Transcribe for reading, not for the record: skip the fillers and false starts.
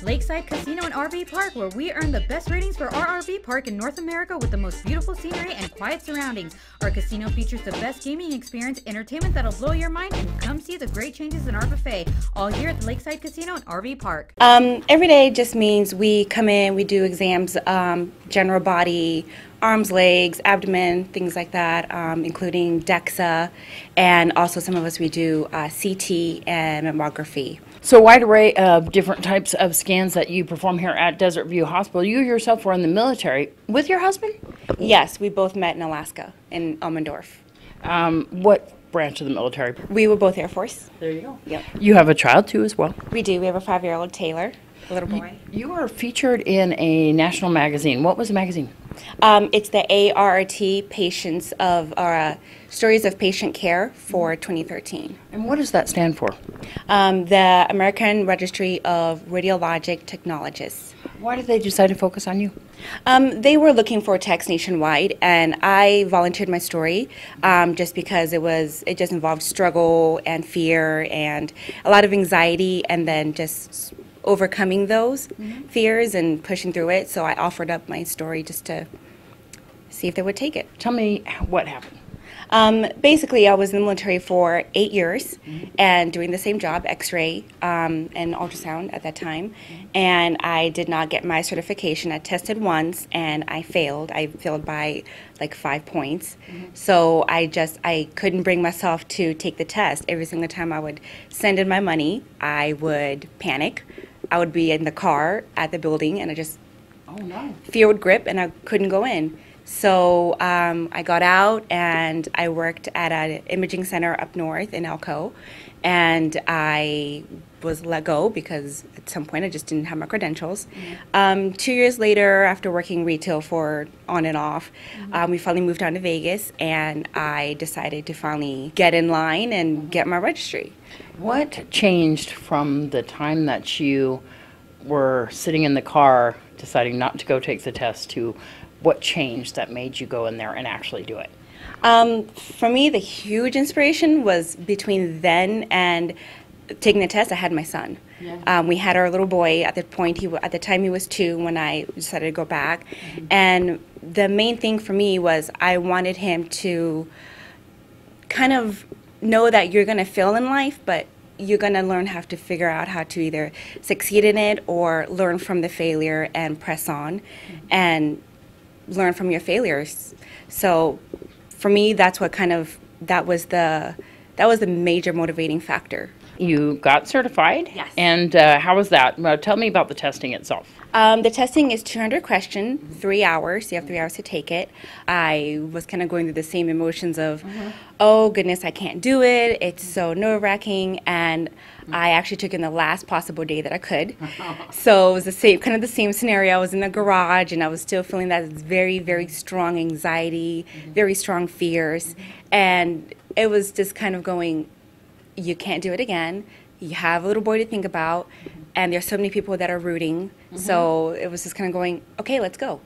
Lakeside Casino and RV Park, where we earn the best ratings for our RV park in North America with the most beautiful scenery and quiet surroundings. Our casino features the best gaming experience, entertainment that'll blow your mind, and come see the great changes in our buffet, all here at the Lakeside Casino and RV Park. Every day just means we come in, we do exams, general body, arms, legs, abdomen, things like that, including DEXA, and also some of us we do CT and mammography. So a wide array of different types of scans that you perform here at Desert View Hospital. You yourself were in the military with your husband? Yes, we both met in Alaska, in Elmendorf. What branch of the military? We were both Air Force. There you go. Yep. You have a child too as well? We do. We have a 5-year-old Taylor, a little boy. You were featured in a national magazine. What was the magazine? It's the ART Patients of Stories of Patient Care for 2013. And what does that stand for? The American Registry of Radiologic Technologists. Why did they decide to focus on you? They were looking for techs nationwide, and I volunteered my story just because it just involved struggle and fear and a lot of anxiety, and then just overcoming those fears and pushing through it. So I offered up my story just to see if they would take it. Tell me what happened. Basically, I was in the military for 8 years and doing the same job, x-ray and ultrasound at that time. And I did not get my certification. I tested once and I failed. I failed by like 5 points. So I couldn't bring myself to take the test. Every single time I would send in my money, I would panic. I would be in the car at the building and fear would grip and I couldn't go in. So I got out and I worked at an imaging center up north in Elko, and I was let go because at some point I just didn't have my credentials. 2 years later, after working retail for on and off, we finally moved down to Vegas, and I decided to finally get in line and get my registry. What changed from the time that you were sitting in the car deciding not to go take the test to what changed that made you go in there and actually do it? For me, the huge inspiration was between then and taking the test. I had my son. Yeah. We had our little boy at the point. At the time he was 2 when I decided to go back. And the main thing for me was I wanted him to kind of know that you're going to fail in life, but you're going to learn how to figure out how to either succeed in it or learn from the failure and press on and learn from your failures. So for me, that's what that was the major motivating factor. You got certified? Yes. And how was that? Tell me about the testing itself. The testing is 200 questions, 3 hours. You have 3 hours to take it. I was kind of going through the same emotions of, oh goodness, I can't do it. It's so nerve-wracking, and I actually took in the last possible day that I could. So it was the same scenario. I was in the garage, and I was still feeling that very, very strong anxiety, very strong fears, and it was just kind of going, you can't do it again. You have a little boy to think about, and there's so many people that are rooting. So it was just kind of going, okay, let's go.